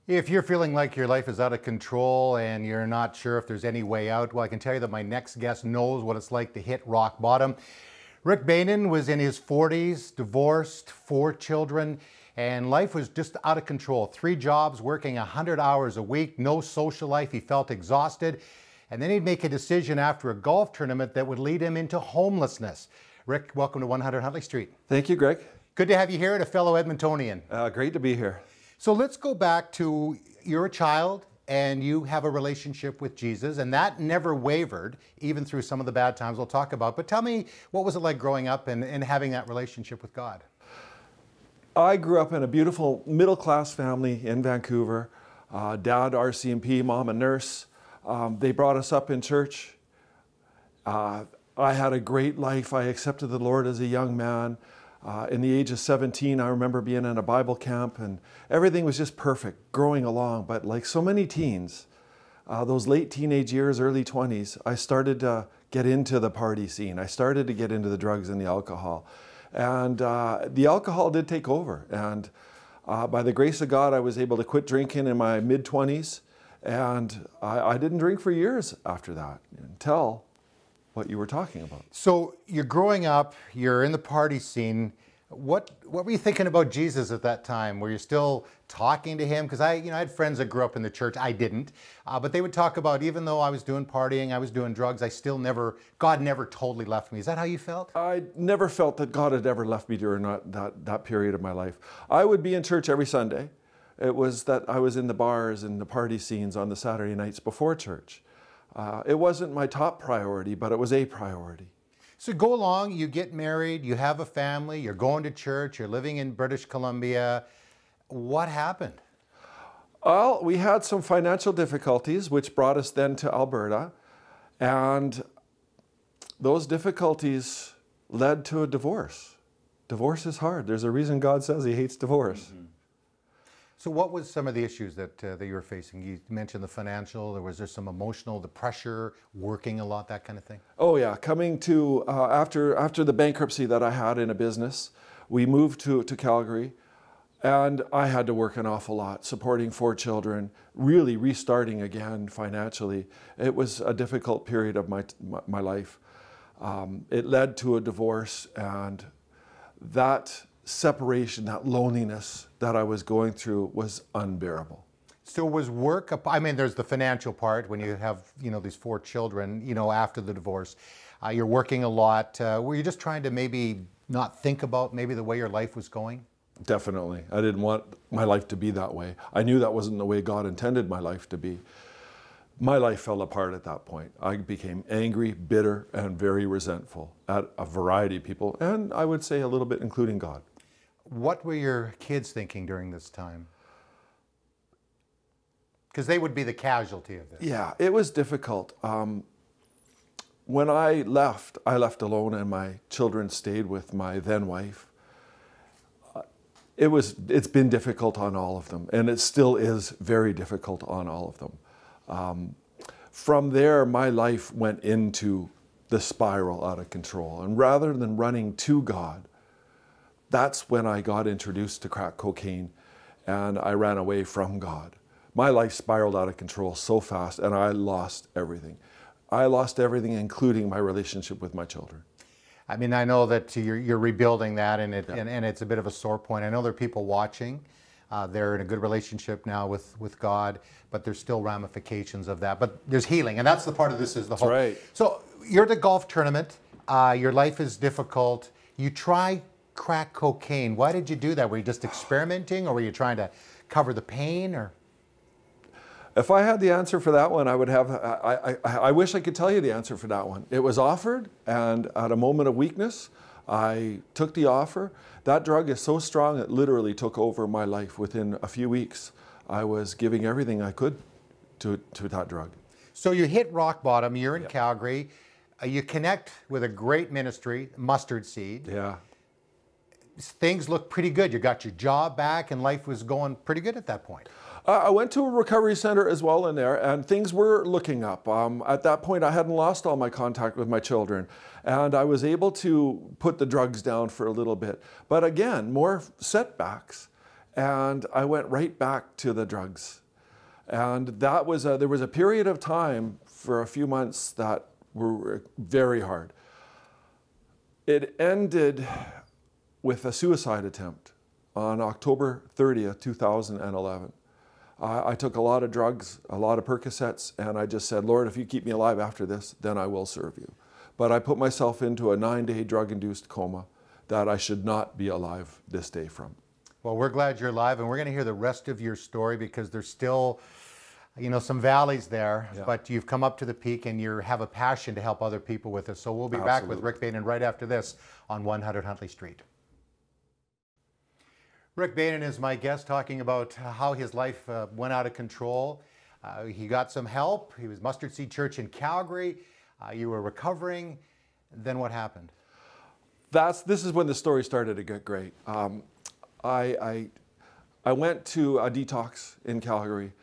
If you're feeling like your life is out of control and you're not sure if there's any way out, well, I can tell you that my next guest knows what it's like to hit rock bottom. Rick BEYNON was in his 40s, divorced, 4 children, and life was just out of control. 3 jobs, working 100 hours a week, no social life. He felt exhausted. And then he'd make a decision after a golf tournament that would lead him into homelessness. Rick, welcome to 100 Huntley Street. Thank you, Greg. Good to have you here and a fellow Edmontonian. Great to be here. So let's go back to, you're a child and you have a relationship with Jesus, and that never wavered, even through some of the bad times we'll talk about. But tell me, what was it like growing up and having that relationship with God? I grew up in a beautiful middle-class family in Vancouver. Dad, RCMP, mom, a nurse. They brought us up in church. I had a great life. I accepted the Lord as a young man. In the age of 17, I remember being in a Bible camp and everything was just perfect, growing along. But like so many teens, those late teenage years, early 20s, I started to get into the party scene. I started to get into the drugs and the alcohol. And the alcohol did take over. And by the grace of God, I was able to quit drinking in my mid-20s. And I didn't drink for years after that until what you were talking about. So you're growing up, you're in the party scene. What were you thinking about Jesus at that time? Were you still talking to him? Because I had friends that grew up in the church. I didn't, but they would talk about, even though I was doing partying, I was doing drugs, God never totally left me. Is that how you felt? I never felt that God had ever left me during that period of my life. I would be in church every Sunday. It was that I was in the bars and the party scenes on the Saturday nights before church. It wasn't my top priority, but it was a priority. So go along, you get married, you have a family, you're going to church, you're living in British Columbia. What happened? Well, we had some financial difficulties, which brought us then to Alberta. And those difficulties led to a divorce. Divorce is hard. There's a reason God says he hates divorce. Mm-hmm. So what was some of the issues that you were facing? You mentioned the financial, or was there some emotional, the pressure, working a lot, that kind of thing? Oh yeah, coming to, after the bankruptcy that I had in a business, we moved to Calgary, and I had to work an awful lot, supporting 4 children, really restarting again financially. It was a difficult period of my life. It led to a divorce, and that separation, that loneliness that I was going through was unbearable. So was work, I mean, there's the financial part when you have, these 4 children, after the divorce. You're working a lot. Were you just trying to maybe not think about maybe the way your life was going? Definitely. I didn't want my life to be that way. I knew that wasn't the way God intended my life to be. My life fell apart at that point. I became angry, bitter, and very resentful at a variety of people, and I would say a little bit including God. What were your kids thinking during this time? Because they would be the casualty of this. Yeah, it was difficult. When I left alone and my children stayed with my then wife. It's been difficult on all of them, and it still is very difficult on all of them. From there, my life went into the spiral out of control. And rather than running to God, that's when I got introduced to crack cocaine and I ran away from God. My life spiraled out of control so fast and I lost everything. I lost everything, including my relationship with my children. I mean, I know that you're rebuilding that, and it's a bit of a sore point. I know there are people watching. They're in a good relationship now with God, but there's still ramifications of that. But there's healing, and that's the part of this is the hope. Right. So you're at a golf tournament. Your life is difficult. You try crack cocaine. Why did you do that? Were you just experimenting, or were you trying to cover the pain, or? If I had the answer for that one, I would have, I wish I could tell you the answer for that one. It was offered, and at a moment of weakness, I took the offer. That drug is so strong, it literally took over my life within a few weeks. I was giving everything I could to that drug. So you hit rock bottom, you're in Calgary, you connect with a great ministry, Mustard Seed. Yeah. Things look pretty good. You got your job back and life was going pretty good at that point. I went to a recovery center as well in there, and things were looking up. At that point, I hadn't lost all my contact with my children, and I was able to put the drugs down for a little bit. But again, more setbacks. And I went right back to the drugs. And that was there was a period of time for a few months that were very hard. It ended with a suicide attempt on October 30th, 2011. I took a lot of drugs, a lot of Percocets, and I just said, Lord, if you keep me alive after this, then I will serve you. But I put myself into a 9-day drug-induced coma that I should not be alive this day from. Well, we're glad you're alive, and we're going to hear the rest of your story because there's still, you know, some valleys there, but you've come up to the peak and you have a passion to help other people with it. So we'll be back with Rick BEYNON right after this on 100 Huntley Street. Rick BEYNON is my guest, talking about how his life went out of control. He got some help. He was Mustard Seed Church in Calgary. You were recovering. Then what happened? This is when the story started to get great. I went to a detox in Calgary.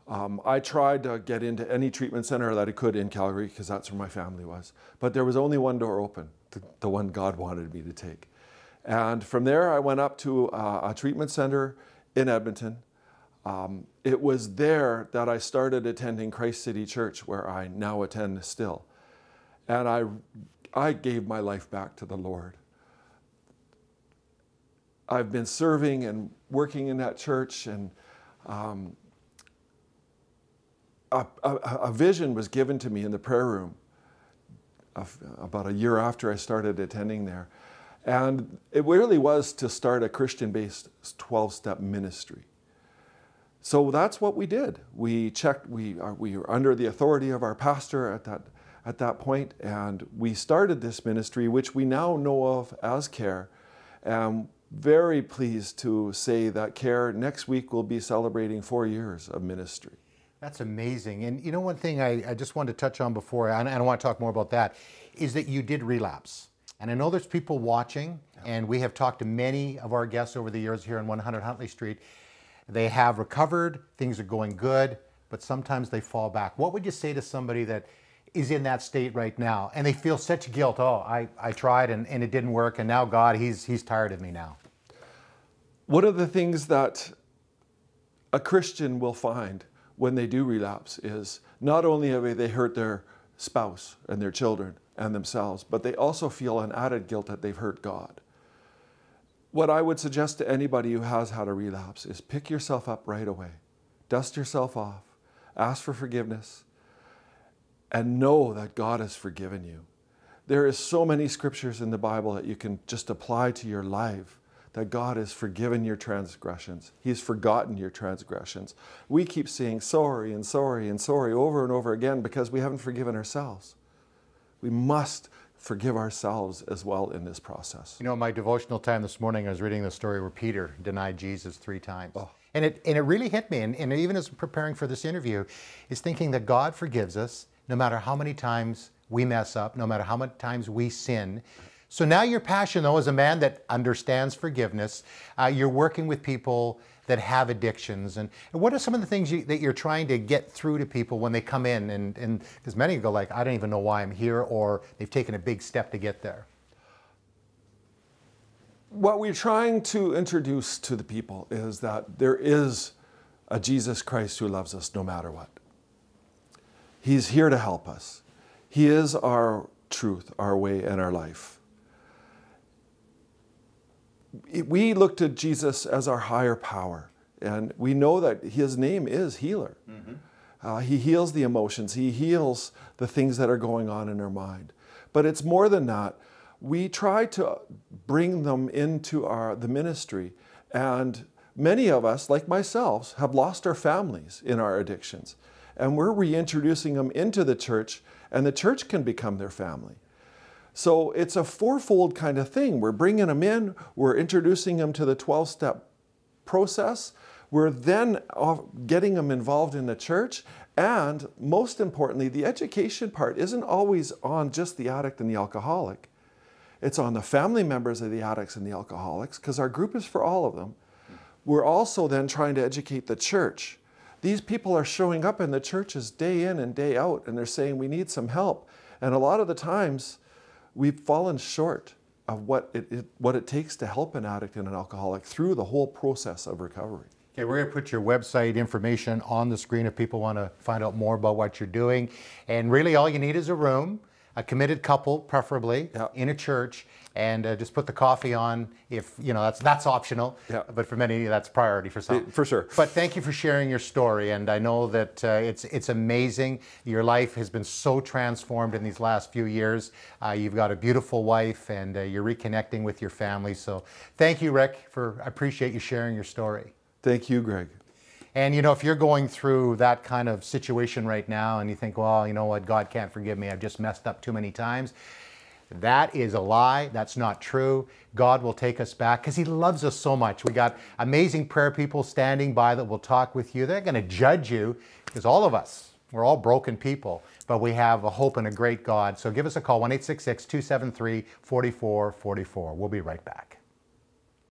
I tried to get into any treatment center that I could in Calgary because that's where my family was. But there was only one door open, the one God wanted me to take. And from there, I went up to a treatment center in Edmonton. It was there that I started attending Christ City Church, where I now attend still. And I gave my life back to the Lord. I've been serving and working in that church, and a vision was given to me in the prayer room about a year after I started attending there. And it really was to start a Christian-based 12-step ministry. So that's what we did. We were under the authority of our pastor at that point, and we started this ministry, which we now know of as CARE. Very pleased to say that CARE next week will be celebrating 4 years of ministry. That's amazing. And you know, one thing I just wanted to touch on before, and I don't want to talk more about that, is that you did relapse. And I know there's people watching, and we have talked to many of our guests over the years here on 100 Huntley Street. They have recovered, things are going good, but sometimes they fall back. What would you say to somebody that is in that state right now and they feel such guilt? Oh, I tried and it didn't work, and now God, he's tired of me now. One of the things that a Christian will find when they do relapse is not only have they hurt their spouse and their children and themselves, but they also feel an added guilt that they've hurt God. What I would suggest to anybody who has had a relapse is pick yourself up right away. Dust yourself off, ask for forgiveness, and know that God has forgiven you. There is so many scriptures in the Bible that you can just apply to your life, that God has forgiven your transgressions. He's forgotten your transgressions. We keep saying sorry and sorry and sorry over and over again because we haven't forgiven ourselves. We must forgive ourselves as well in this process. You know, in my devotional time this morning, I was reading the story where Peter denied Jesus 3 times. Oh. And it really hit me, and even as preparing for this interview, is thinking that God forgives us no matter how many times we mess up, no matter how many times we sin. So now your passion, though, as a man that understands forgiveness, you're working with people that have addictions. And what are some of the things that you're trying to get through to people when they come in? And because many go like, I don't even know why I'm here, or they've taken a big step to get there. What we're trying to introduce to the people is that there is a Jesus Christ who loves us no matter what. He's here to help us. He is our truth, our way, and our life. We look to Jesus as our higher power, and we know that his name is healer. Mm-hmm. He heals the emotions. He heals the things that are going on in our mind. But it's more than that. We try to bring them into the ministry, and many of us, like myself, have lost our families in our addictions, and we're reintroducing them into the church, and the church can become their family. So it's a fourfold kind of thing. We're bringing them in, we're introducing them to the 12-step process, we're then getting them involved in the church, and most importantly, the education part isn't always on just the addict and the alcoholic. It's on the family members of the addicts and the alcoholics, because our group is for all of them. We're also then trying to educate the church. These people are showing up in the churches day in and day out, and they're saying, we need some help. And a lot of the times, we've fallen short of what it takes to help an addict and an alcoholic through the whole process of recovery. Okay, we're going to put your website information on the screen if people want to find out more about what you're doing. And really all you need is a room, a committed couple preferably, in a church, and just put the coffee on if, you know, that's optional. But for many, that's priority for some. For sure. But thank you for sharing your story. And I know that it's amazing. Your life has been so transformed in these last few years. You've got a beautiful wife and you're reconnecting with your family. So thank you, Rick, I appreciate you sharing your story. Thank you, Greg. And you know, if you're going through that kind of situation right now and you think, well, you know what, God can't forgive me, I've just messed up too many times. That is a lie. That's not true. God will take us back because He loves us so much. We got amazing prayer people standing by that will talk with you. They're going to judge you because all of us, we're all broken people, but we have a hope and a great God. So give us a call, 1-866-273-4444. We'll be right back.